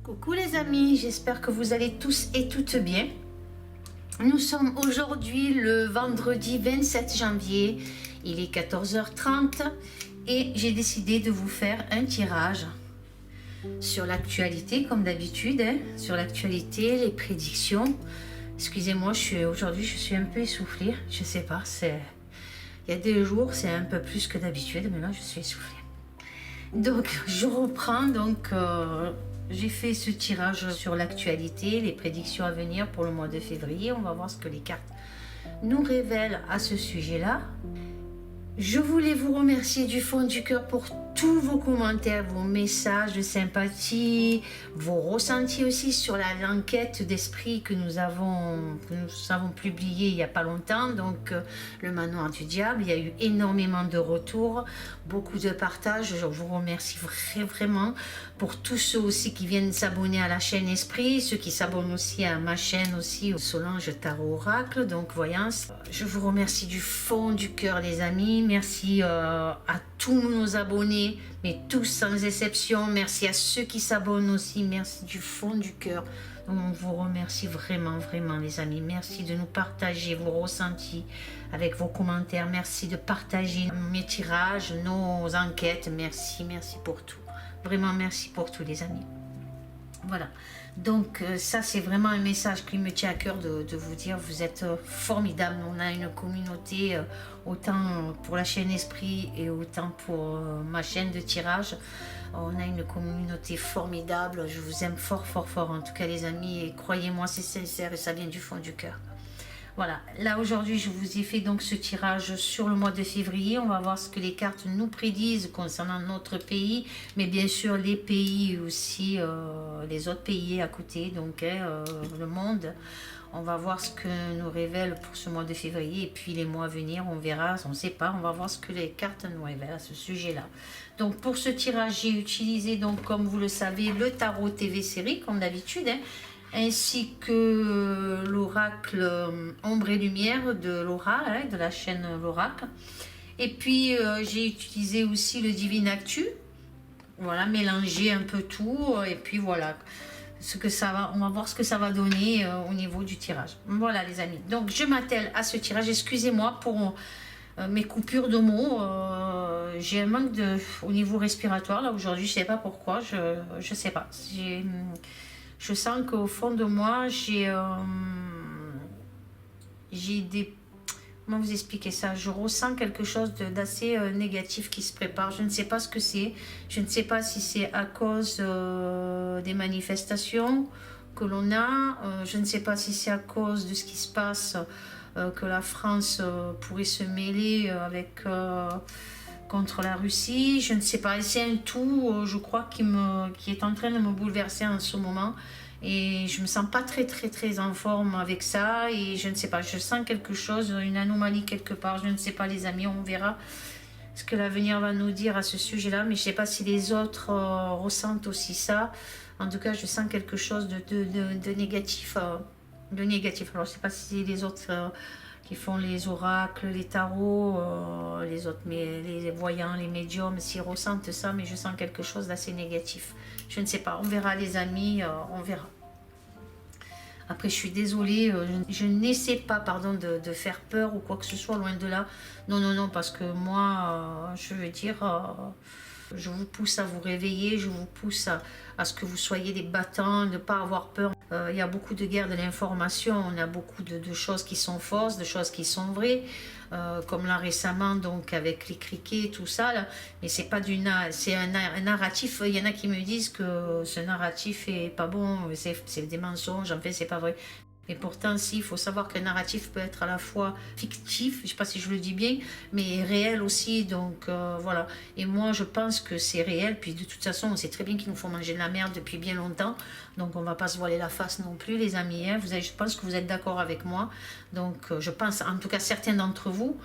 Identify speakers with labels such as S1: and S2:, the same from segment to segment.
S1: Coucou les amis, j'espère que vous allez tous et toutes bien. Nous sommes aujourd'hui le vendredi 27 janvier, il est 14h30 et j'ai décidé de vous faire un tirage sur l'actualité comme d'habitude, sur l'actualité, les prédictions. Excusez-moi, aujourd'hui je suis un peu essoufflée, je sais pas, il y a des jours c'est un peu plus que d'habitude, mais là je suis essoufflée. Donc je reprends, j'ai fait ce tirage sur l'actualité, les prédictions à venir pour le mois de février. On va voir ce que les cartes nous révèlent à ce sujet-là. Je voulais vous remercier du fond du cœur pour tous vos commentaires, vos messages de sympathie, vos ressentis aussi sur l'enquête d'esprit que nous avons publiée il n'y a pas longtemps, donc le manoir du diable. Il y a eu énormément de retours, beaucoup de partages. Je vous remercie vraiment pour tous ceux aussi qui viennent s'abonner à la chaîne Esprit, ceux qui s'abonnent aussi à ma chaîne aussi, Solange Tarot Oracle, donc voyance. Je vous remercie du fond du cœur les amis. Merci à tous nos abonnés, mais tous sans exception. Merci à ceux qui s'abonnent aussi. Merci du fond du cœur. On vous remercie vraiment les amis. Merci de nous partager vos ressentis avec vos commentaires. Merci de partager mes tirages, nos enquêtes. Merci pour tout. Vraiment merci pour tout les amis. Voilà, donc ça c'est vraiment un message qui me tient à cœur de vous dire, vous êtes formidables. On a une communauté, autant pour la chaîne Esprit et autant pour ma chaîne de tirage. On a une communauté formidable, je vous aime fort en tout cas les amis, et croyez-moi c'est sincère et ça vient du fond du cœur. Voilà, là aujourd'hui je vous ai fait donc ce tirage sur le mois de février. On va voir ce que les cartes nous prédisent concernant notre pays, mais bien sûr les pays aussi, les autres pays à côté, donc le monde. On va voir ce que nous révèle pour ce mois de février, et puis les mois à venir, on verra, on ne sait pas, on va voir ce que les cartes nous révèlent à ce sujet-là. Donc pour ce tirage, j'ai utilisé, donc comme vous le savez, le tarot TV série, comme d'habitude, ainsi que l'oracle Ombre et Lumière de Laura, de la chaîne l'oracle. Et puis j'ai utilisé aussi le Divine Actu, voilà, mélanger un peu tout, et puis voilà ce que ça va, on va voir ce que ça va donner au niveau du tirage. Voilà les amis, donc je m'attelle à ce tirage. Excusez-moi pour mes coupures de mots, j'ai un manque au niveau respiratoire là aujourd'hui, je sais pas pourquoi, je sais pas, je sens qu'au fond de moi, j'ai des... Comment vous expliquer ça? Je ressens quelque chose d'assez négatif qui se prépare. Je ne sais pas ce que c'est. Je ne sais pas si c'est à cause des manifestations que l'on a. Je ne sais pas si c'est à cause de ce qui se passe, que la France pourrait se mêler contre la Russie, je ne sais pas, c'est un tout, je crois, qui est en train de me bouleverser en ce moment, et je me sens pas très en forme avec ça, et je ne sais pas, je sens quelque chose, une anomalie quelque part, je ne sais pas les amis, on verra ce que l'avenir va nous dire à ce sujet-là, mais je ne sais pas si les autres ressentent aussi ça. En tout cas, je sens quelque chose de négatif, alors je ne sais pas si les autres... qui font les oracles, les tarots, les autres, mais les voyants, les médiums, s'ils ressentent ça, mais je sens quelque chose d'assez négatif. Je ne sais pas, on verra les amis, on verra. Après, je suis désolée, je n'essaie pas, pardon, de faire peur ou quoi que ce soit, loin de là. Non, parce que moi, je veux dire... je vous pousse à vous réveiller, je vous pousse à ce que vous soyez des battants, ne pas avoir peur. Il y a beaucoup de guerres de l'information, on a beaucoup de choses qui sont fausses, de choses qui sont vraies, comme là récemment, donc avec les criquets, tout ça, là. Mais c'est pas c'est un narratif. Il y en a qui me disent que ce narratif est pas bon, c'est des mensonges, en fait c'est pas vrai. Et pourtant, si, il faut savoir qu'un narratif peut être à la fois fictif, je ne sais pas si je le dis bien, mais réel aussi, donc voilà. Et moi, je pense que c'est réel, puis de toute façon, on sait très bien qu'il nous faut manger de la merde depuis bien longtemps, donc on ne va pas se voiler la face non plus, les amis. Je pense que vous êtes d'accord avec moi, donc je pense, en tout cas, certains d'entre vous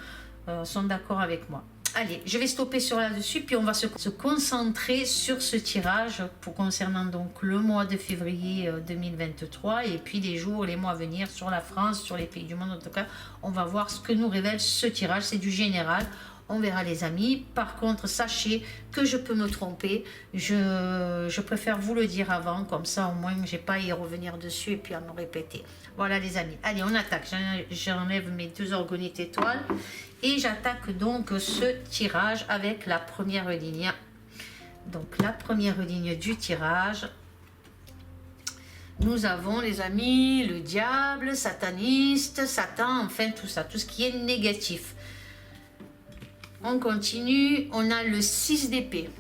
S1: sont d'accord avec moi. Allez, je vais stopper sur là-dessus, puis on va se concentrer sur ce tirage concernant donc le mois de février 2023 et puis les jours, les mois à venir sur la France, sur les pays du monde. En tout cas, on va voir ce que nous révèle ce tirage. C'est du général. On verra les amis. Par contre, sachez que je peux me tromper. Je préfère vous le dire avant, comme ça au moins j'ai pas à y revenir dessus et puis à me répéter. Voilà les amis. Allez, on attaque. J'enlève mes 2 orgonites étoiles et j'attaque donc ce tirage avec la première ligne. Donc la première ligne du tirage. Nous avons les amis le diable, sataniste, Satan, enfin tout ça, tout ce qui est négatif. On continue, on a le 6 d'épée.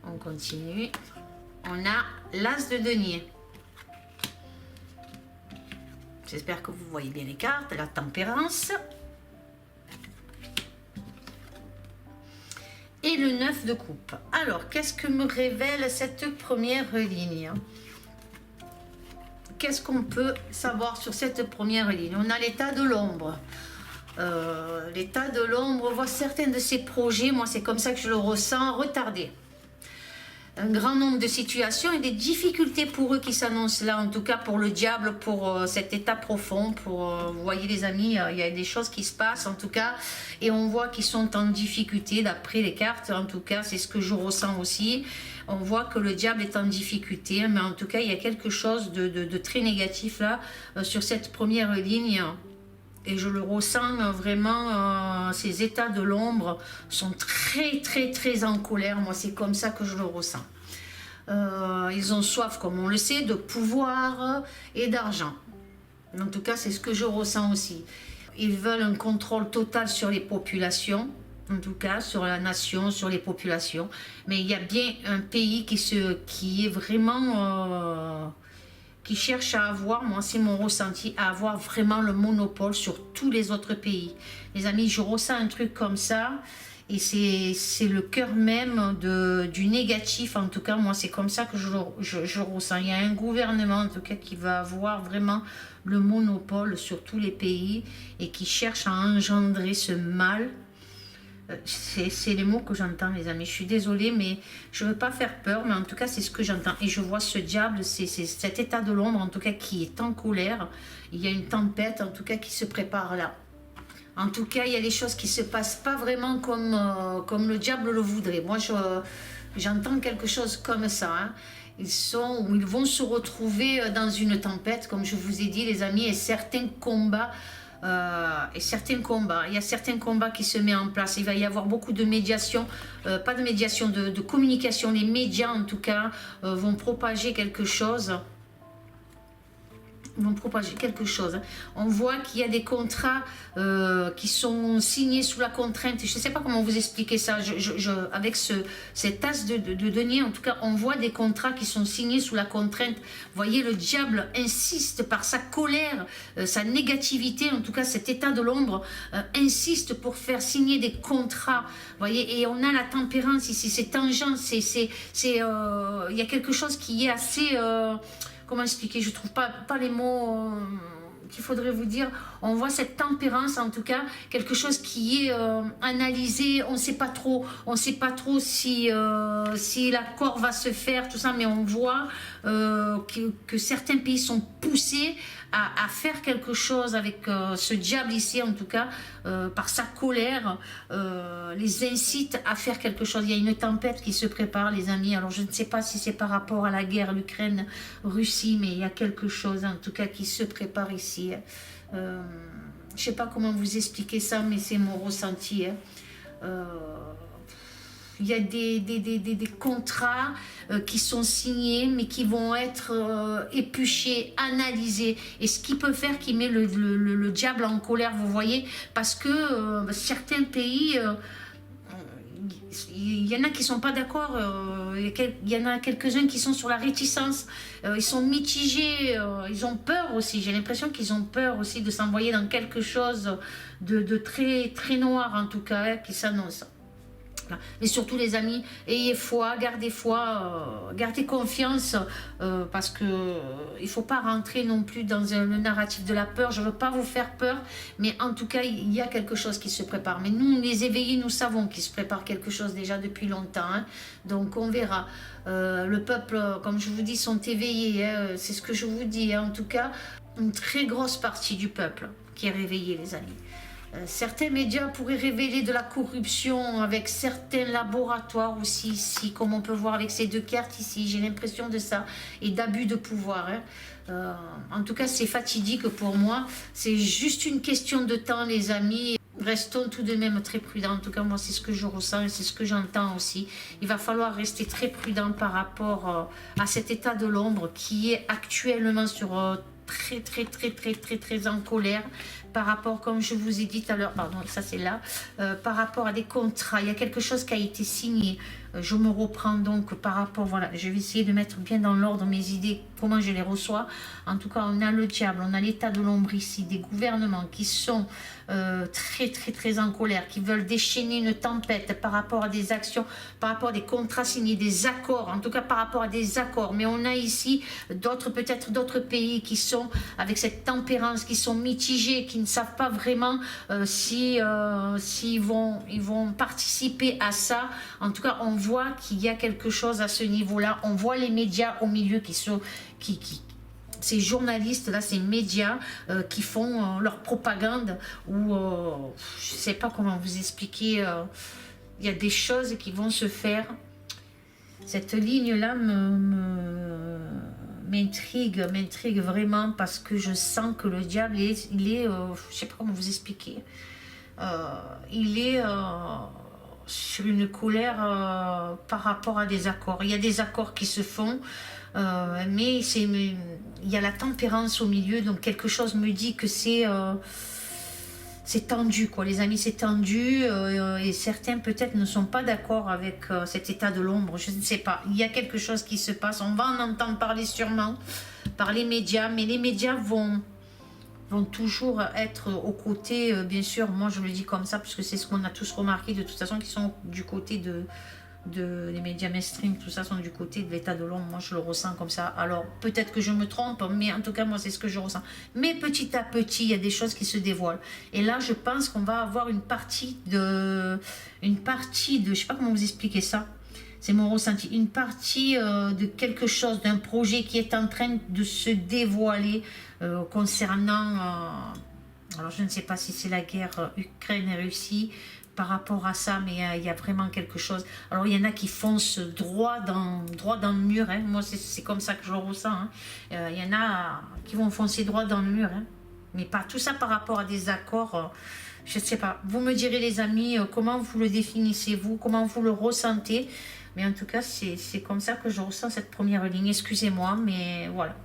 S1: On continue, on a l'as de denier. J'espère que vous voyez bien les cartes, la tempérance. Et le 9 de coupe. Alors, qu'est-ce que me révèle cette première ligne? Qu'est-ce qu'on peut savoir sur cette première ligne? On a l'état de l'ombre. L'état de l'ombre, on voit certains de ces projets, moi c'est comme ça que je le ressens, retardés. Un grand nombre de situations et des difficultés pour eux qui s'annoncent là, en tout cas pour le diable, pour cet état profond, vous voyez les amis, il y a des choses qui se passent en tout cas, et on voit qu'ils sont en difficulté d'après les cartes, en tout cas c'est ce que je ressens aussi. On voit que le diable est en difficulté, mais en tout cas il y a quelque chose de très négatif là, sur cette première ligne. Et je le ressens vraiment, ces états de l'ombre sont très en colère. Moi, c'est comme ça que je le ressens. Ils ont soif, comme on le sait, de pouvoir et d'argent. En tout cas, c'est ce que je ressens aussi. Ils veulent un contrôle total sur les populations, en tout cas sur la nation, sur les populations. Mais il y a bien un pays qui est vraiment... qui cherche à avoir, moi c'est mon ressenti, à avoir vraiment le monopole sur tous les autres pays. Les amis, je ressens un truc comme ça, et c'est le cœur même du négatif, en tout cas, moi c'est comme ça que je ressens. Il y a un gouvernement, en tout cas, qui va avoir vraiment le monopole sur tous les pays, et qui cherche à engendrer ce mal. C'est les mots que j'entends les amis, je suis désolée mais je ne veux pas faire peur, mais en tout cas c'est ce que j'entends, et je vois ce diable, c'est cet état de l'ombre en tout cas qui est en colère. Il y a une tempête en tout cas qui se prépare là, en tout cas il y a des choses qui ne se passent pas vraiment comme le diable le voudrait. Moi j'entends quelque chose comme ça, hein. Ils vont se retrouver dans une tempête comme je vous ai dit les amis, et certains combats. Il y a certains combats qui se mettent en place. Il va y avoir beaucoup de médiation, pas de médiation, de communication. Les médias en tout cas vont propager quelque chose. On voit qu'il y a des contrats qui sont signés sous la contrainte. Je ne sais pas comment vous expliquer ça. Avec cet as de denier, en tout cas, on voit des contrats qui sont signés sous la contrainte. Vous voyez, le diable insiste par sa colère, sa négativité, en tout cas cet état de l'ombre, insiste pour faire signer des contrats. Vous voyez, et on a la tempérance ici, c'est tangent, il y a quelque chose qui est assez... comment expliquer, je ne trouve pas les mots qu'il faudrait vous dire. On voit cette tempérance, en tout cas, quelque chose qui est analysé, on ne sait pas trop si l'accord va se faire, tout ça, mais on voit que certains pays sont poussés à faire quelque chose avec ce diable ici, en tout cas, par sa colère, les incite à faire quelque chose. Il y a une tempête qui se prépare, les amis. Alors, je ne sais pas si c'est par rapport à la guerre, l'Ukraine-Russie, mais il y a quelque chose, en tout cas, qui se prépare ici. Je ne sais pas comment vous expliquer ça, mais c'est mon ressenti. Il y a des contrats qui sont signés, mais qui vont être épluchés, analysés. Et ce qui peut faire qu'il met le diable en colère, vous voyez, parce que certains pays, il y en a qui ne sont pas d'accord, il y en a quelques-uns qui sont sur la réticence, ils sont mitigés, ils ont peur aussi. J'ai l'impression qu'ils ont peur aussi de s'envoyer dans quelque chose de très noir, en tout cas, qui s'annonce. Mais surtout les amis, ayez foi, gardez confiance, parce que il ne faut pas rentrer non plus dans le narratif de la peur. Je ne veux pas vous faire peur, mais en tout cas il y a quelque chose qui se prépare. Mais nous les éveillés, nous savons qu'il se prépare quelque chose déjà depuis longtemps, hein. Donc on verra. Le peuple, comme je vous dis, sont éveillés, hein. C'est ce que je vous dis, hein. En tout cas une très grosse partie du peuple qui est réveillée, les amis. Certains médias pourraient révéler de la corruption avec certains laboratoires aussi ici, comme on peut voir avec ces deux cartes ici, j'ai l'impression de ça, et d'abus de pouvoir. En tout cas, c'est fatidique pour moi. C'est juste une question de temps, les amis. Restons tout de même très prudents. En tout cas, moi, c'est ce que je ressens et c'est ce que j'entends aussi. Il va falloir rester très prudent par rapport à cet état de l'ombre qui est actuellement sur très en colère par rapport, comme je vous ai dit tout à l'heure, pardon, ça c'est là, par rapport à des contrats. Il y a quelque chose qui a été signé. Je me reprends donc par rapport, voilà, je vais essayer de mettre bien dans l'ordre mes idées, comment je les reçois. En tout cas, on a le diable, on a l'état de l'ombre ici, des gouvernements qui sont très en colère, qui veulent déchaîner une tempête par rapport à des actions, par rapport à des contrats signés, des accords, en tout cas par rapport à des accords. Mais on a ici d'autres, peut-être d'autres pays qui sont avec cette tempérance, qui sont mitigés, qui ne savent pas vraiment s'ils vont participer à ça. En tout cas, on voit qu'il y a quelque chose à ce niveau-là. On voit les médias au milieu ces journalistes-là, ces médias qui font leur propagande ou je ne sais pas comment vous expliquer. Il y a des choses qui vont se faire. Cette ligne-là m'intrigue vraiment parce que je sens que le diable, je ne sais pas comment vous expliquer. Il est sur une colère par rapport à des accords. Il y a des accords qui se font, mais il y a la tempérance au milieu, donc quelque chose me dit que c'est tendu, quoi, les amis, c'est tendu, et certains peut-être ne sont pas d'accord avec cet état de l'ombre, je ne sais pas. Il y a quelque chose qui se passe, on va en entendre parler sûrement par les médias, mais les médias vont toujours être aux côtés, bien sûr, moi je le dis comme ça, parce que c'est ce qu'on a tous remarqué de toute façon, qui sont du côté les médias mainstream, tout ça sont du côté de l'état de l'ombre. Moi je le ressens comme ça. Alors peut-être que je me trompe, mais en tout cas moi c'est ce que je ressens. Mais petit à petit il y a des choses qui se dévoilent, et là je pense qu'on va avoir une partie de je sais pas comment vous expliquer ça, c'est mon ressenti, une partie de quelque chose, d'un projet qui est en train de se dévoiler concernant, alors je ne sais pas si c'est la guerre Ukraine et Russie, par rapport à ça, mais il y a vraiment quelque chose. Alors il y en a qui foncent droit dans le mur, hein. Moi c'est comme ça que je le ressens, hein. Il y en a qui vont foncer droit dans le mur, hein. Mais pas tout ça par rapport à des accords, je ne sais pas. Vous me direz les amis, comment vous le définissez vous, comment vous le ressentez, mais en tout cas c'est comme ça que je ressens cette première ligne, excusez-moi, mais voilà.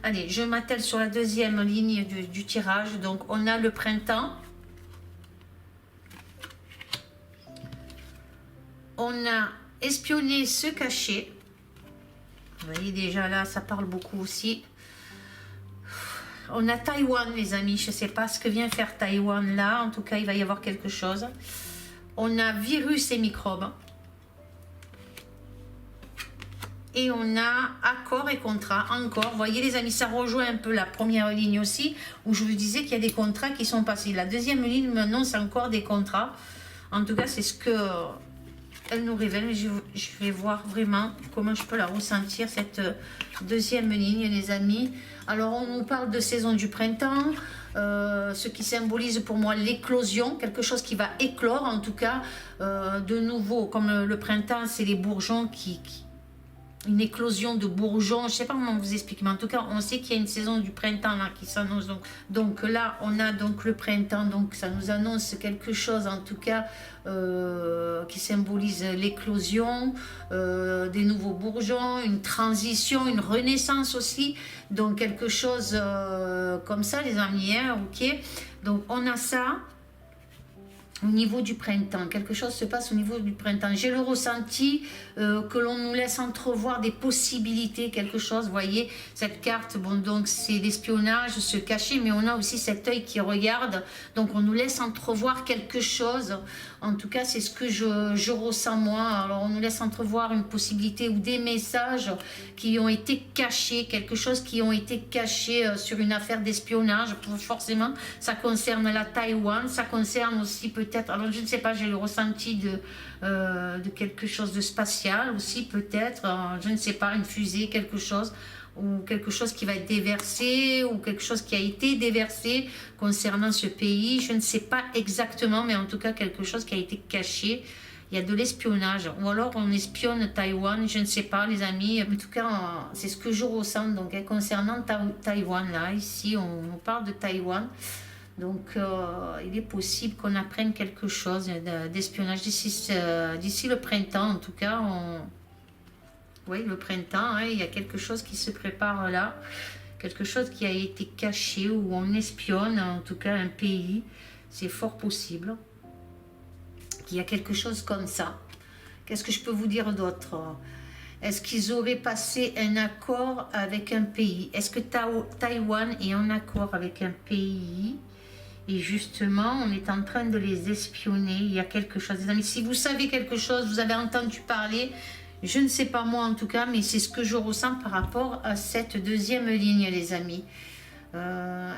S1: Allez, je m'attelle sur la deuxième ligne du tirage. Donc on a le printemps, on a espionner, se cacher. Vous voyez déjà là, ça parle beaucoup aussi. On a Taïwan, les amis. Je ne sais pas ce que vient faire Taïwan là. En tout cas, il va y avoir quelque chose. On a virus et microbes. Et on a accord et contrat. Encore, vous voyez les amis, ça rejoint un peu la première ligne aussi, où je vous disais qu'il y a des contrats qui sont passés. La deuxième ligne m'annonce encore des contrats. En tout cas, c'est ce que elle nous révèle. Je vais voir vraiment comment je peux la ressentir, cette deuxième ligne, les amis. Alors, on nous parle de saison du printemps, ce qui symbolise pour moi l'éclosion, quelque chose qui va éclore, en tout cas, de nouveau. Comme le printemps, c'est les bourgeons une éclosion de bourgeons, je ne sais pas comment vous expliquer, mais en tout cas, on sait qu'il y a une saison du printemps là qui s'annonce. Donc là, on a donc le printemps, donc ça nous annonce quelque chose, en tout cas, qui symbolise l'éclosion des nouveaux bourgeons, une transition, une renaissance aussi. Donc quelque chose comme ça, les amis, hein, ok. Donc on a ça. Au niveau du printemps, quelque chose se passe au niveau du printemps. J'ai le ressenti que l'on nous laisse entrevoir des possibilités, quelque chose. Vous voyez, cette carte, bon, donc c'est l'espionnage, se cacher, mais on a aussi cet œil qui regarde. Donc on nous laisse entrevoir quelque chose. En tout cas, c'est ce que je ressens moi. Alors on nous laisse entrevoir une possibilité ou des messages qui ont été cachés, quelque chose qui ont été cachés sur une affaire d'espionnage. Forcément, ça concerne la Taïwan, ça concerne aussi peut-être peut-être, alors je ne sais pas, j'ai le ressenti de quelque chose de spatial aussi, peut-être, je ne sais pas, une fusée, quelque chose, ou quelque chose qui va être déversé, ou quelque chose qui a été déversé concernant ce pays, je ne sais pas exactement, mais en tout cas quelque chose qui a été caché. Il y a de l'espionnage, ou alors on espionne Taïwan, je ne sais pas les amis, en tout cas c'est ce que je ressens. Donc concernant Taïwan, là, ici on parle de Taïwan, donc il est possible qu'on apprenne quelque chose d'espionnage d'ici le printemps, en tout cas, oui, le printemps, hein, il y a quelque chose qui se prépare là, quelque chose qui a été caché, où on espionne en tout cas un pays, c'est fort possible qu'il y a quelque chose comme ça. Qu'est-ce que je peux vous dire d'autre? Est-ce qu'ils auraient passé un accord avec un pays? Est-ce que Taïwan est en accord avec un pays? Et justement, on est en train de les espionner. Il y a quelque chose. Les amis, si vous savez quelque chose, vous avez entendu parler, je ne sais pas moi en tout cas, mais c'est ce que je ressens par rapport à cette deuxième ligne, les amis.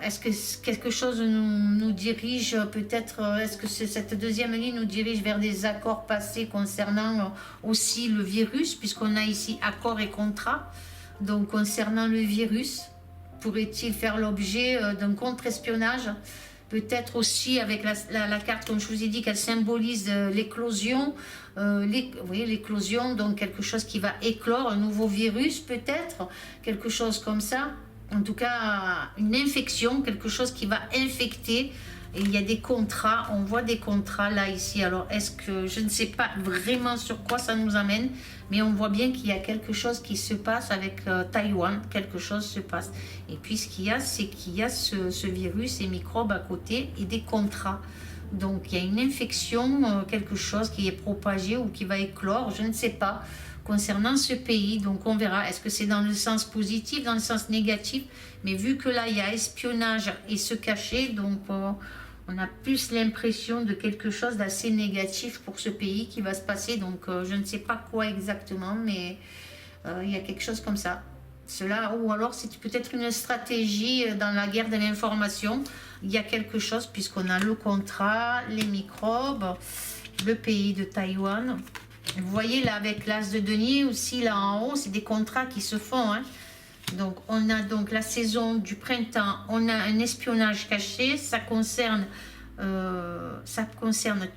S1: Est-ce que quelque chose nous dirige peut-être, est-ce que cette deuxième ligne nous dirige vers des accords passés concernant aussi le virus, puisqu'on a ici accord et contrat. Donc concernant le virus, pourrait-il faire l'objet d'un contre-espionnage? Peut-être aussi avec la carte, comme je vous ai dit, qu'elle symbolise l'éclosion, l'éclosion, donc quelque chose qui va éclore, un nouveau virus peut-être, quelque chose comme ça. En tout cas, une infection, quelque chose qui va infecter. Et il y a des contrats, on voit des contrats là, ici. Alors, est-ce que, je ne sais pas vraiment sur quoi ça nous amène, mais on voit bien qu'il y a quelque chose qui se passe avec Taïwan, quelque chose se passe. Et puis, ce qu'il y a, c'est qu'il y a ce virus, ces microbes à côté et des contrats. Donc, il y a une infection, quelque chose qui est propagé ou qui va éclore, je ne sais pas, concernant ce pays. Donc on verra, est-ce que c'est dans le sens positif, dans le sens négatif, mais vu que là il y a espionnage et se cacher, donc on a plus l'impression de quelque chose d'assez négatif pour ce pays qui va se passer. Donc je ne sais pas quoi exactement, mais il y a quelque chose comme ça. Cela, ou alors c'est peut-être une stratégie dans la guerre de l'information. Il y a quelque chose, puisqu'on a le contrat, les microbes, le pays de Taïwan. Vous voyez là avec l'as de denier aussi là en haut, c'est des contrats qui se font. Hein. Donc on a donc la saison du printemps, on a un espionnage caché, ça concerne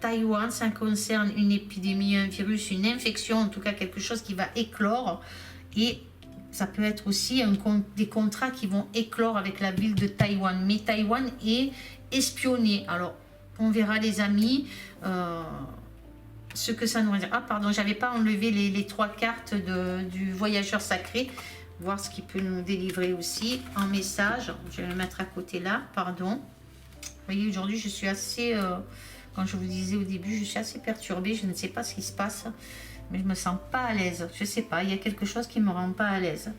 S1: Taïwan, ça concerne une épidémie, un virus, une infection, en tout cas quelque chose qui va éclore. Et ça peut être aussi des contrats qui vont éclore avec la ville de Taïwan. Mais Taïwan est espionné. Alors on verra les amis. Ce que ça nous dit. Ah pardon, j'avais pas enlevé les trois cartes du voyageur sacré, voir ce qu'il peut nous délivrer aussi en message. Je vais le mettre à côté là, pardon. Vous voyez, aujourd'hui je suis assez, quand je vous disais au début, je suis assez perturbée, je ne sais pas ce qui se passe, mais je me sens pas à l'aise, je sais pas, il y a quelque chose qui me rend pas à l'aise.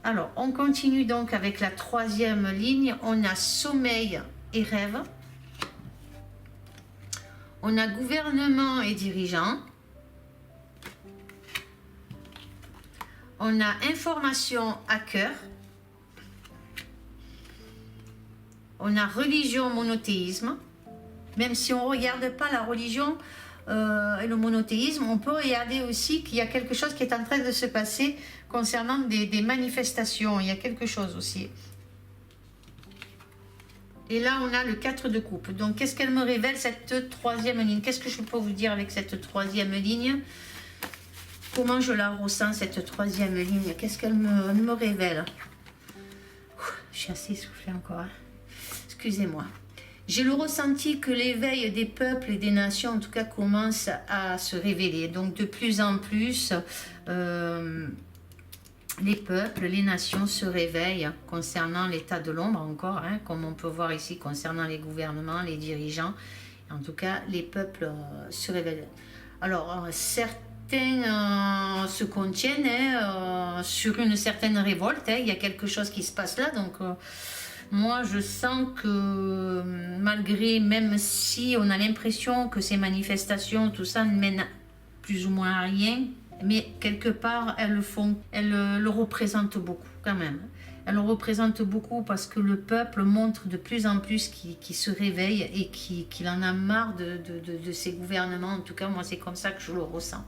S1: Alors, on continue donc avec la troisième ligne, on a sommeil et rêve. On a gouvernement et dirigeants. On a information à cœur. On a religion, monothéisme. Même si on ne regarde pas la religion et le monothéisme, on peut regarder aussi qu'il y a quelque chose qui est en train de se passer concernant des manifestations. Il y a quelque chose aussi. Et là, on a le 4 de coupe. Donc, qu'est-ce qu'elle me révèle, cette troisième ligne? Qu'est-ce que je peux vous dire avec cette troisième ligne? Comment je la ressens, cette troisième ligne? Qu'est-ce qu'elle me révèle? Je suis assez essoufflée encore. Hein. Excusez-moi. J'ai le ressenti que l'éveil des peuples et des nations, en tout cas, commence à se révéler. Donc, de plus en plus... les peuples, les nations se réveillent concernant l'état de l'ombre encore, hein, comme on peut voir ici concernant les gouvernements, les dirigeants. En tout cas, les peuples se réveillent. Alors, certains se contiennent sur une certaine révolte. Il y a quelque chose qui se passe là. Donc, moi, je sens que malgré, même si on a l'impression que ces manifestations, tout ça ne mène plus ou moins à rien, mais quelque part, elles le représentent beaucoup quand même. Elle représente beaucoup parce que le peuple montre de plus en plus qu'il se réveille et qu'il en a marre de ses gouvernements. En tout cas, moi, c'est comme ça que je le ressens.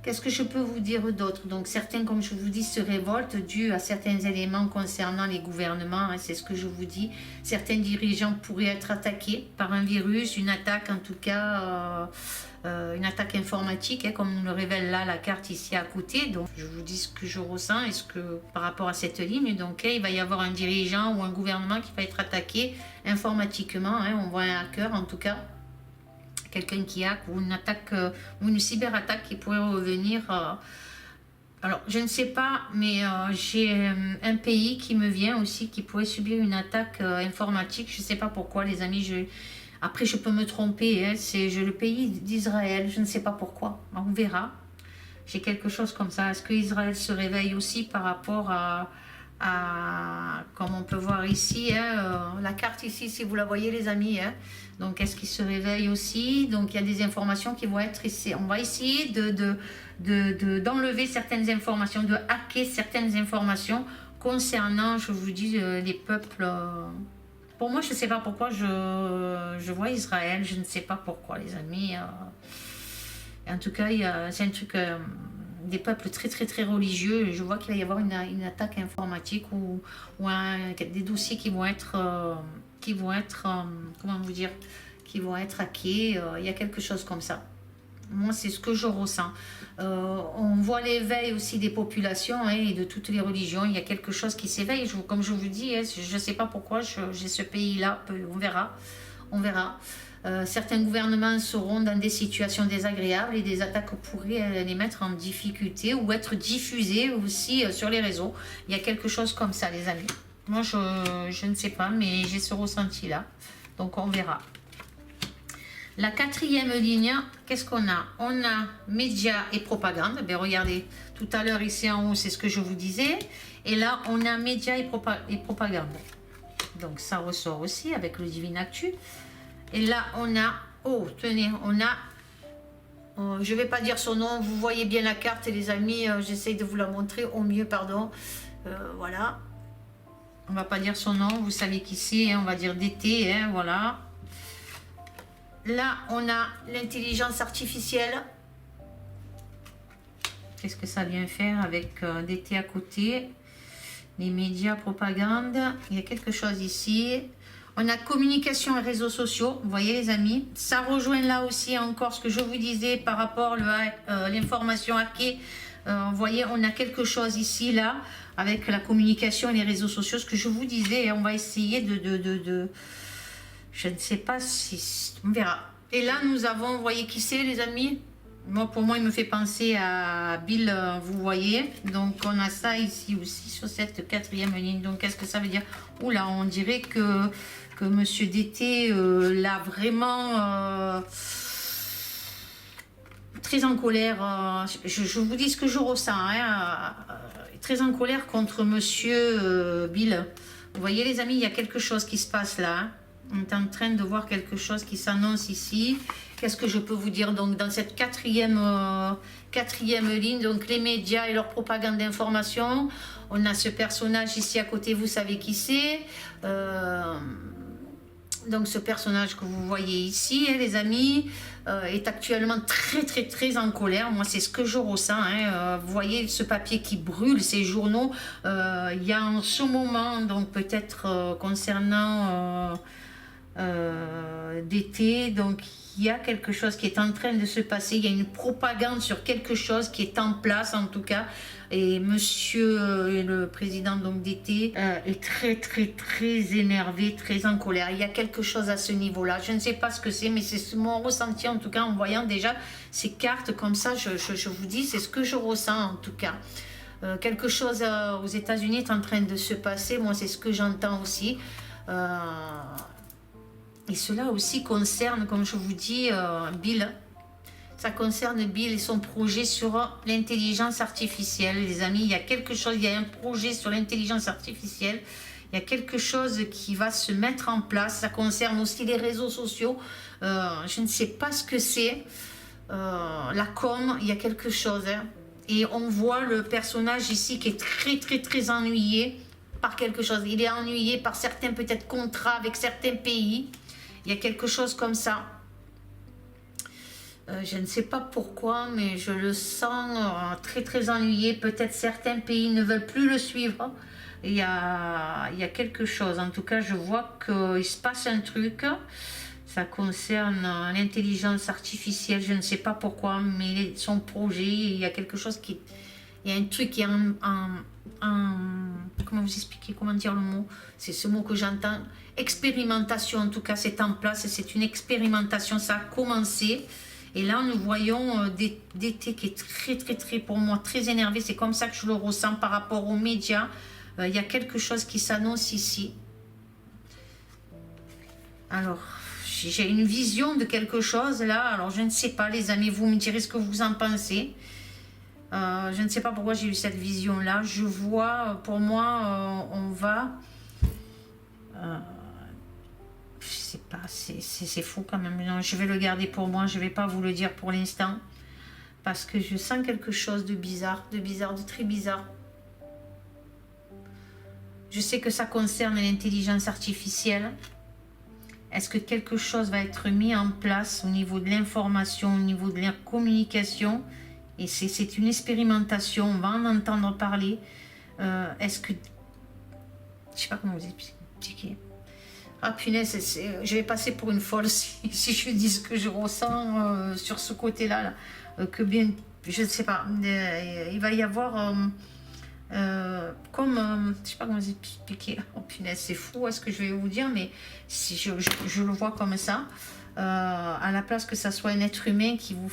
S1: Qu'est-ce que je peux vous dire d'autre? Donc certains, comme je vous dis, se révoltent dû à certains éléments concernant les gouvernements, hein, c'est ce que je vous dis. Certains dirigeants pourraient être attaqués par un virus, une attaque en tout cas, une attaque informatique, hein, comme nous le révèle là la carte ici à côté. Donc je vous dis ce que je ressens et ce que par rapport à cette ligne. Donc il va y avoir un dirigeant ou un gouvernement qui va être attaqué informatiquement, hein, on voit un hacker en tout cas. Quelqu'un qui hack ou une attaque ou une cyberattaque qui pourrait revenir. Alors, je ne sais pas, mais j'ai un pays qui me vient aussi qui pourrait subir une attaque informatique. Je ne sais pas pourquoi, les amis. Après, je peux me tromper. Hein, c'est le pays d'Israël. Je ne sais pas pourquoi. On verra. J'ai quelque chose comme ça. Est-ce que Israël se réveille aussi par rapport à comme on peut voir ici, hein, la carte ici, si vous la voyez les amis, hein, donc est-ce qu'il se réveille aussi? Donc il y a des informations qui vont être ici, on va essayer d'enlever certaines informations, de hacker certaines informations concernant, je vous dis, les peuples. Pour moi, je ne sais pas pourquoi je vois Israël, je ne sais pas pourquoi les amis. En tout cas, c'est un truc... des peuples très religieux, je vois qu'il va y avoir une attaque informatique ou des dossiers qui vont être comment vous dire, qui vont être hackés, il y a quelque chose comme ça. Moi, c'est ce que je ressens. On voit l'éveil aussi des populations, hein, et de toutes les religions. Il y a quelque chose qui s'éveille. Comme je vous dis, hein, je ne sais pas pourquoi j'ai ce pays-là. On verra. On verra. Certains gouvernements seront dans des situations désagréables et des attaques pourraient les mettre en difficulté ou être diffusées aussi sur les réseaux. Il y a quelque chose comme ça, les amis. Moi, je ne sais pas, mais j'ai ce ressenti-là. Donc, on verra. La quatrième ligne, qu'est-ce qu'on a? On a médias et propagande. Ben, regardez, tout à l'heure, ici en haut, c'est ce que je vous disais. Et là, on a médias et propagande. Donc, ça ressort aussi avec le Divin Actu. Et là, on a, oh, tenez, on a, je ne vais pas dire son nom, vous voyez bien la carte, les amis, j'essaye de vous la montrer au mieux, pardon. Voilà. On ne va pas dire son nom, vous savez qui c'est, hein, on va dire DT, hein, voilà. Là, on a l'intelligence artificielle. Qu'est-ce que ça vient faire avec DT à côté? Les médias, propagande, il y a quelque chose ici. On a communication et réseaux sociaux, vous voyez les amis. Ça rejoint là aussi encore ce que je vous disais par rapport à l'information hackée. Vous voyez, on a quelque chose ici, là, avec la communication et les réseaux sociaux. Ce que je vous disais, on va essayer je ne sais pas si... On verra. Et là, nous avons, vous voyez qui c'est les amis? Moi, pour moi, il me fait penser à Bill, vous voyez. Donc, on a ça ici aussi sur cette quatrième ligne. Donc, qu'est-ce que ça veut dire? Oula, on dirait que Monsieur DT l'a vraiment très en colère. Je vous dis ce que je ressens. Hein, très en colère contre Monsieur Bill. Vous voyez les amis, il y a quelque chose qui se passe là. Hein. On est en train de voir quelque chose qui s'annonce ici. Qu'est-ce que je peux vous dire? Donc, dans cette quatrième ligne, donc les médias et leur propagande d'information, on a ce personnage ici à côté, vous savez qui c'est. Donc, ce personnage que vous voyez ici, hein, les amis, est actuellement très en colère. Moi, c'est ce que je ressens. Hein. Vous voyez ce papier qui brûle, ces journaux. Il y a en ce moment, donc peut-être concernant d'été, donc il y a quelque chose qui est en train de se passer, il y a une propagande sur quelque chose qui est en place en tout cas, et monsieur le président donc d'été est très énervé, très en colère. Il y a quelque chose à ce niveau là, je ne sais pas ce que c'est, mais c'est mon ressenti en tout cas en voyant déjà ces cartes comme ça. Je vous dis, c'est ce que je ressens en tout cas. Quelque chose aux États-Unis est en train de se passer, moi c'est ce que j'entends aussi. Et cela aussi concerne, comme je vous dis, Bill. Ça concerne Bill et son projet sur l'intelligence artificielle. Les amis, il y a quelque chose, il y a un projet sur l'intelligence artificielle. Il y a quelque chose qui va se mettre en place. Ça concerne aussi les réseaux sociaux. Je ne sais pas ce que c'est. La com, il y a quelque chose. Hein. Et on voit le personnage ici qui est très ennuyé. par quelque chose. Il est ennuyé par certains peut-être contrats avec certains pays. Il y a quelque chose comme ça. Je ne sais pas pourquoi, mais je le sens très très ennuyé. Peut-être certains pays ne veulent plus le suivre. Il y a quelque chose. En tout cas, je vois qu'il se passe un truc. Ça concerne l'intelligence artificielle. Je ne sais pas pourquoi, mais son projet, il y a quelque chose qui... Il y a un truc qui est comment vous expliquer, comment dire le mot? C'est ce mot que j'entends. Expérimentation, en tout cas, c'est en place. C'est une expérimentation. Ça a commencé. Et là, nous voyons d'été qui est très, pour moi, très énervé. C'est comme ça que je le ressens par rapport aux médias. Il y a quelque chose qui s'annonce ici. Alors, j'ai une vision de quelque chose là. Alors, je ne sais pas, les amis, vous me direz ce que vous en pensez. Je ne sais pas pourquoi j'ai eu cette vision-là. Je vois, pour moi, on va... je sais pas, c'est fou quand même. Non, je vais le garder pour moi, je vais pas vous le dire pour l'instant. Parce que je sens quelque chose de bizarre, de très bizarre. Je sais que ça concerne l'intelligence artificielle. Est-ce que quelque chose va être mis en place au niveau de l'information, au niveau de la communication? Et c'est une expérimentation, on va en entendre parler. Est-ce que... Je sais pas comment vous expliquer. Ah punaise, je vais passer pour une folle si je dis ce que je ressens sur ce côté-là. Que bien, je ne sais pas, il va y avoir comme, je sais pas comment vous expliquer. Oh punaise, c'est fou, est-ce que je vais vous dire, mais si je le vois comme ça, à la place que ça soit un être humain qui vous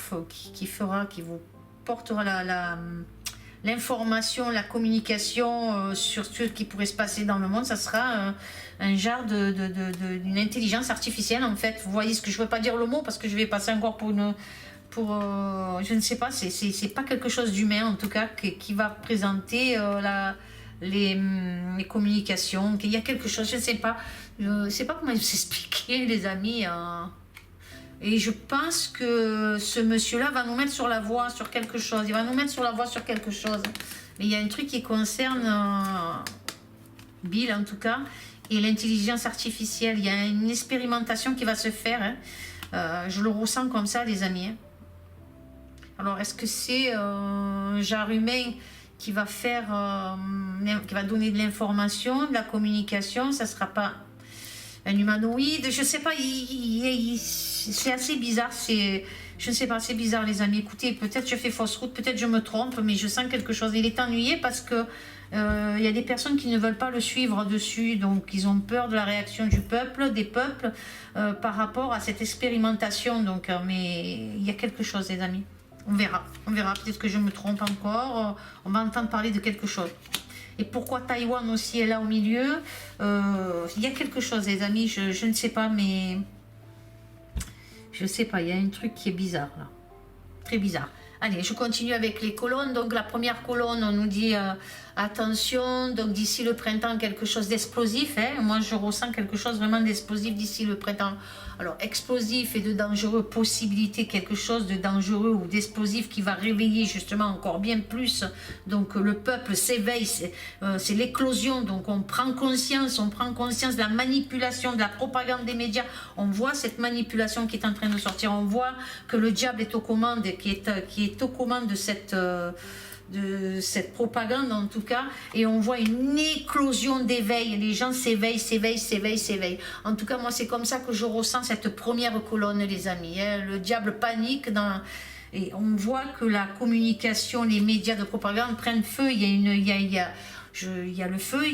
S1: portera l'information, la communication sur ce qui pourrait se passer dans le monde, ça sera un genre d'une intelligence artificielle en fait. Vous voyez ce que je ne veux pas dire le mot parce que je vais passer encore pour une... je ne sais pas, c'est pas quelque chose d'humain en tout cas qui va présenter les communications. Il y a quelque chose, je ne sais pas. Je ne sais pas comment vous expliquer les amis. Et je pense que ce monsieur-là va nous mettre sur la voie, sur quelque chose. Il va nous mettre sur la voie sur quelque chose. Mais il y a un truc qui concerne Bill, en tout cas, et l'intelligence artificielle. Il y a une expérimentation qui va se faire. Hein. Je le ressens comme ça, les amis. Alors, est-ce que c'est un genre humain qui va faire, qui va donner de l'information, de la communication? Ça ne sera pas un humanoïde, je sais pas, c'est assez bizarre, je ne sais pas, c'est bizarre les amis. Écoutez, peut-être je fais fausse route, peut-être je me trompe, mais je sens quelque chose. Il est ennuyé parce que il y a des personnes qui ne veulent pas le suivre dessus, donc ils ont peur de la réaction du peuple, des peuples, par rapport à cette expérimentation. Donc, mais il y a quelque chose les amis. On verra, peut-être que je me trompe encore, on va entendre parler de quelque chose. Et pourquoi Taïwan aussi est là au milieu? Il y a quelque chose, les amis, je ne sais pas, mais... Je ne sais pas, il y a un truc qui est bizarre, là. Très bizarre. Allez, je continue avec les colonnes. Donc, la première colonne, on nous dit attention, donc d'ici le printemps, quelque chose d'explosif. Hein. Moi, je ressens quelque chose vraiment d'explosif d'ici le printemps. Alors, explosif et de dangereux, possibilité, quelque chose de dangereux ou d'explosif qui va réveiller justement encore bien plus. Donc, le peuple s'éveille, c'est l'éclosion. Donc, on prend conscience de la manipulation, de la propagande des médias. On voit cette manipulation qui est en train de sortir. On voit que le diable est aux commandes, qui est aux commandes de cette propagande en tout cas, et on voit une éclosion d'éveil, les gens s'éveillent. En tout cas, moi c'est comme ça que je ressens cette première colonne les amis, hein. Le diable panique et on voit que la communication, les médias de propagande prennent feu, il y a le feu,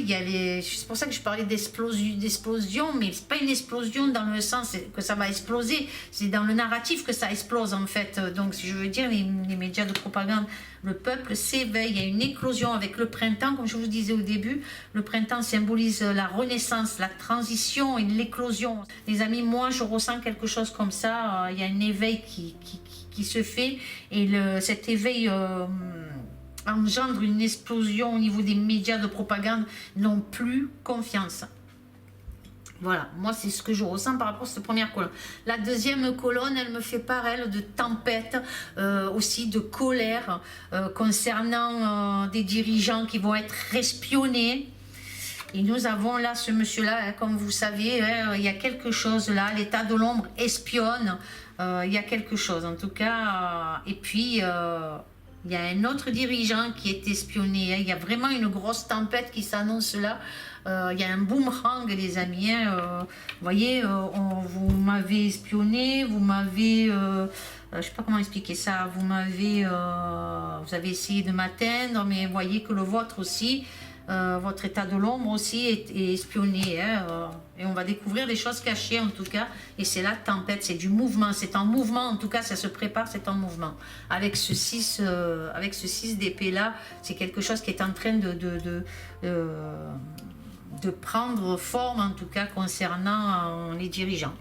S1: c'est pour ça que je parlais d'explosion, mais c'est pas une explosion dans le sens que ça va exploser, c'est dans le narratif que ça explose en fait. Donc je veux dire, les médias de propagande, le peuple s'éveille, il y a une éclosion avec le printemps, comme je vous disais au début, le printemps symbolise la renaissance, la transition et l'éclosion. Les amis, moi je ressens quelque chose comme ça, il y a un éveil qui se fait, et cet éveil... engendre une explosion au niveau des médias de propagande, n'ont plus confiance. Voilà, moi c'est ce que je ressens par rapport à cette première colonne. La deuxième colonne, elle me fait part, elle, de tempête, aussi de colère, concernant des dirigeants qui vont être espionnés. Et nous avons là ce monsieur-là, hein, comme vous savez, hein, il y a quelque chose là, l'état de l'ombre espionne, il y a quelque chose en tout cas. Et puis, il y a un autre dirigeant qui est espionné, hein, il y a vraiment une grosse tempête qui s'annonce là. Il y a un boomerang, les amis. Hein, vous voyez, vous m'avez espionné, vous m'avez... je ne sais pas comment expliquer ça. Vous avez essayé de m'atteindre, mais vous voyez que le vôtre aussi, votre état de l'ombre aussi est espionné. Hein, et on va découvrir des choses cachées en tout cas. Et c'est la tempête, c'est du mouvement. C'est en mouvement, en tout cas, ça se prépare, c'est en mouvement. Avec ce 6 d'épée là, c'est quelque chose qui est en train de prendre forme, en tout cas concernant les dirigeants.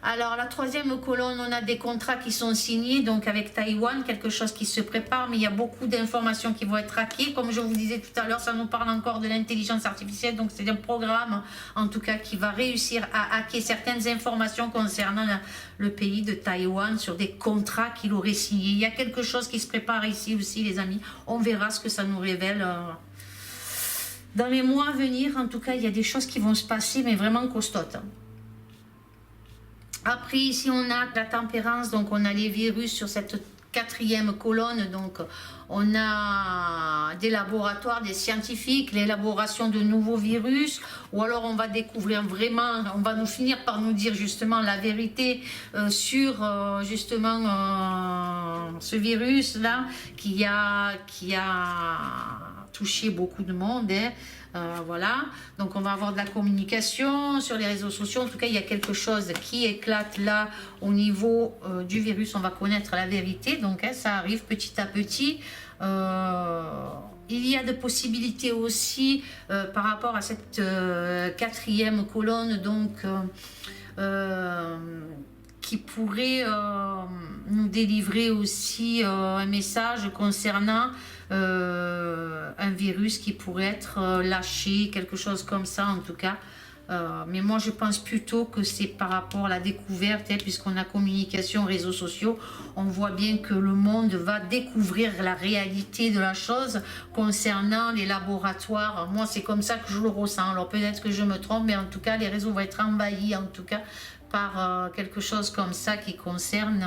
S1: Alors la troisième colonne, on a des contrats qui sont signés, donc avec Taïwan, quelque chose qui se prépare, mais il y a beaucoup d'informations qui vont être hackées. Comme je vous disais tout à l'heure, ça nous parle encore de l'intelligence artificielle, donc c'est un programme en tout cas qui va réussir à hacker certaines informations concernant le pays de Taïwan sur des contrats qu'il aurait signés. Il y a quelque chose qui se prépare ici aussi, les amis. On verra ce que ça nous révèle. Dans les mois à venir, en tout cas, il y a des choses qui vont se passer, mais vraiment costaudes. Après, ici, on a la tempérance, donc on a les virus sur cette quatrième colonne. Donc, on a des laboratoires, des scientifiques, l'élaboration de nouveaux virus, ou alors on va découvrir vraiment, on va nous finir par nous dire justement la vérité sur justement ce virus-là qui a touché beaucoup de monde. Hein. Voilà, donc on va avoir de la communication sur les réseaux sociaux. En tout cas, il y a quelque chose qui éclate là au niveau du virus. On va connaître la vérité, donc hein, ça arrive petit à petit. Il y a des possibilités aussi par rapport à cette quatrième colonne, donc qui pourrait nous délivrer aussi un message concernant un virus qui pourrait être lâché, quelque chose comme ça en tout cas. Mais moi je pense plutôt que c'est par rapport à la découverte, hein, puisqu'on a communication, réseaux sociaux, on voit bien que le monde va découvrir la réalité de la chose concernant les laboratoires. Moi c'est comme ça que je le ressens, alors peut-être que je me trompe, mais en tout cas les réseaux vont être envahis en tout cas par quelque chose comme ça qui concerne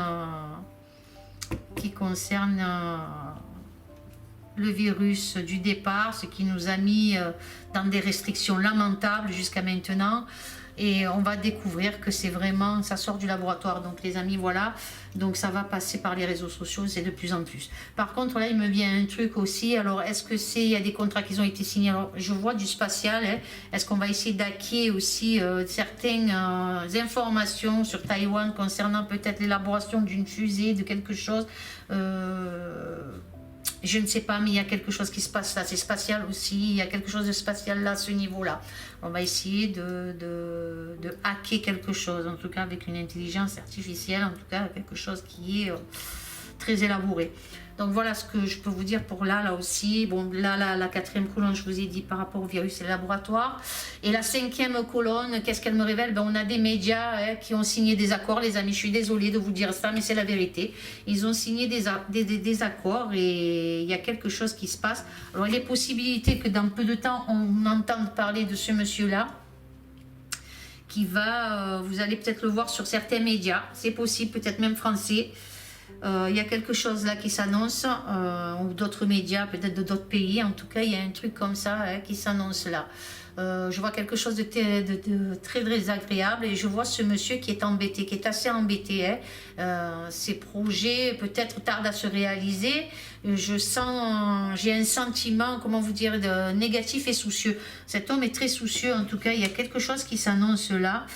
S1: le virus du départ, ce qui nous a mis dans des restrictions lamentables jusqu'à maintenant. Et on va découvrir que c'est vraiment, ça sort du laboratoire. Donc les amis, voilà, donc ça va passer par les réseaux sociaux, c'est de plus en plus. Par contre, là, il me vient un truc aussi. Alors, est-ce que il y a des contrats qui ont été signés? Alors, je vois du spatial. Hein. Est-ce qu'on va essayer d'hacker aussi certaines informations sur Taïwan concernant peut-être l'élaboration d'une fusée, de quelque chose je ne sais pas, mais il y a quelque chose qui se passe là, c'est spatial aussi, il y a quelque chose de spatial là, à ce niveau-là. On va essayer de hacker quelque chose, en tout cas avec une intelligence artificielle, en tout cas quelque chose qui est très élaboré. Donc voilà ce que je peux vous dire pour là aussi. Bon, là, la quatrième colonne, je vous ai dit par rapport au virus et laboratoire. Et la cinquième colonne, qu'est-ce qu'elle me révèle? Ben, on a des médias qui ont signé des accords, les amis. Je suis désolée de vous dire ça, mais c'est la vérité. Ils ont signé des accords et il y a quelque chose qui se passe. Alors, il y a possibilité que dans peu de temps, on entende parler de ce monsieur-là qui va, vous allez peut-être le voir sur certains médias. C'est possible, peut-être même français. Il y a quelque chose là qui s'annonce, ou d'autres médias, peut-être de d'autres pays. En tout cas, il y a un truc comme ça qui s'annonce là. Je vois quelque chose de très désagréable et je vois ce monsieur qui est embêté, qui est assez embêté. Ses projets peut-être tardent à se réaliser. J'ai un sentiment, comment vous dire, négatif et soucieux. Cet homme est très soucieux. En tout cas, il y a quelque chose qui s'annonce là.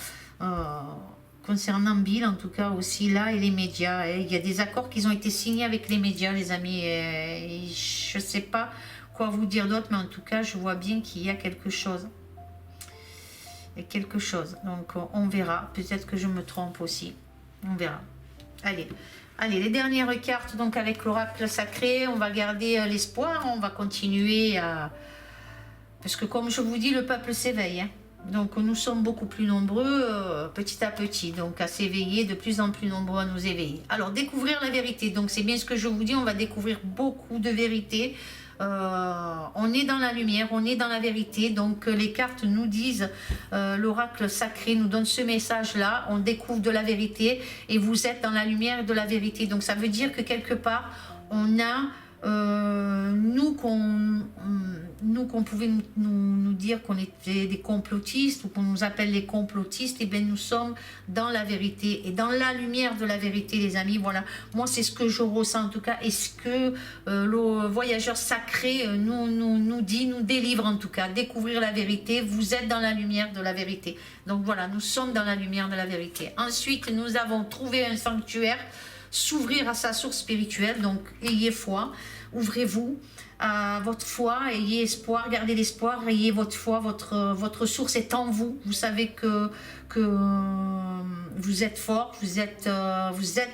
S1: Concernant Bill, en tout cas aussi là, et les médias. Il y a des accords qui ont été signés avec les médias, les amis. Je ne sais pas quoi vous dire d'autre, mais en tout cas, je vois bien qu'il y a quelque chose. Il y a quelque chose. Donc, on verra. Peut-être que je me trompe aussi. On verra. Allez, les dernières cartes, donc avec l'oracle sacré, on va garder l'espoir. On va continuer à... Parce que comme je vous dis, le peuple s'éveille, hein. Donc nous sommes beaucoup plus nombreux petit à petit, donc à s'éveiller, de plus en plus nombreux à nous éveiller. Alors découvrir la vérité, donc c'est bien ce que je vous dis, on va découvrir beaucoup de vérités on est dans la lumière, on est dans la vérité. Donc les cartes nous disent, l'oracle sacré nous donne ce message-là, on découvre de la vérité et vous êtes dans la lumière de la vérité. Donc ça veut dire que quelque part, on a... nous qu'on pouvait nous dire qu'on était des complotistes ou qu'on nous appelle les complotistes, et bien nous sommes dans la vérité et dans la lumière de la vérité, les amis. Voilà, moi c'est ce que je ressens en tout cas, et ce que le voyageur sacré nous dit, nous délivre en tout cas. Découvrir la vérité, vous êtes dans la lumière de la vérité. Donc voilà, nous sommes dans la lumière de la vérité. Ensuite, nous avons trouvé un sanctuaire, s'ouvrir à sa source spirituelle. Donc ayez foi, ouvrez-vous à votre foi, ayez espoir, gardez l'espoir, ayez votre foi, votre source est en vous. Vous savez que vous êtes fort, vous êtes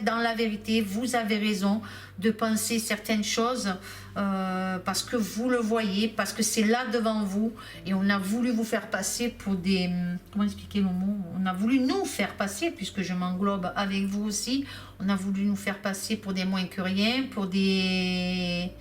S1: dans la vérité, vous avez raison de penser certaines choses parce que vous le voyez, parce que c'est là devant vous, et on a voulu vous faire passer pour des... Comment expliquer le mot? On a voulu nous faire passer, puisque je m'englobe avec vous aussi, on a voulu nous faire passer pour des moins que rien, pour des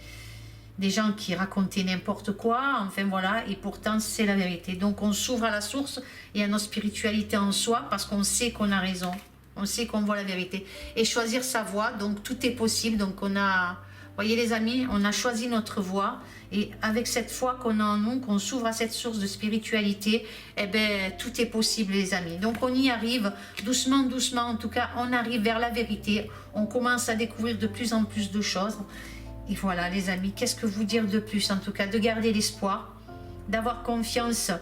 S1: gens qui racontaient n'importe quoi, enfin voilà, et pourtant c'est la vérité. Donc on s'ouvre à la source et à notre spiritualité en soi, parce qu'on sait qu'on a raison, on sait qu'on voit la vérité, et choisir sa voie. Donc tout est possible. Donc on a, voyez les amis, on a choisi notre voie, et avec cette foi qu'on a en nous, qu'on s'ouvre à cette source de spiritualité, eh ben tout est possible, les amis. Donc on y arrive doucement, doucement, en tout cas on arrive vers la vérité, on commence à découvrir de plus en plus de choses. Et voilà les amis, qu'est-ce que vous dire de plus? En tout cas, de garder l'espoir, d'avoir confiance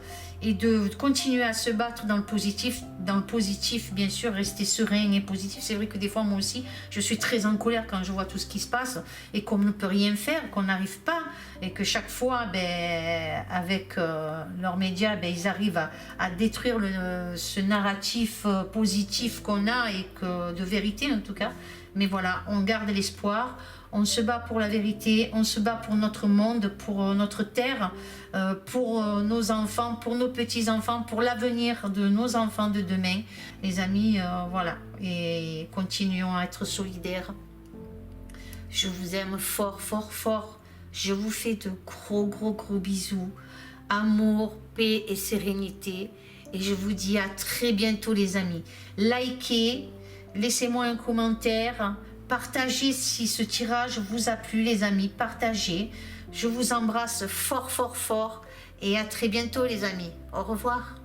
S1: et de continuer à se battre dans le positif. Dans le positif, bien sûr, rester serein et positif. C'est vrai que des fois, moi aussi, je suis très en colère quand je vois tout ce qui se passe et qu'on ne peut rien faire, qu'on n'arrive pas, et que chaque fois, ben, avec leurs médias, ben, ils arrivent à détruire ce narratif positif qu'on a, et que, de vérité en tout cas. Mais voilà, on garde l'espoir. On se bat pour la vérité, on se bat pour notre monde, pour notre terre, pour nos enfants, pour nos petits-enfants, pour l'avenir de nos enfants de demain. Les amis, voilà. Et continuons à être solidaires. Je vous aime fort, fort, fort. Je vous fais de gros, gros, gros bisous. Amour, paix et sérénité. Et je vous dis à très bientôt, les amis. Likez, laissez-moi un commentaire. Partagez si ce tirage vous a plu, les amis, partagez. Je vous embrasse fort, fort, fort, et à très bientôt, les amis. Au revoir.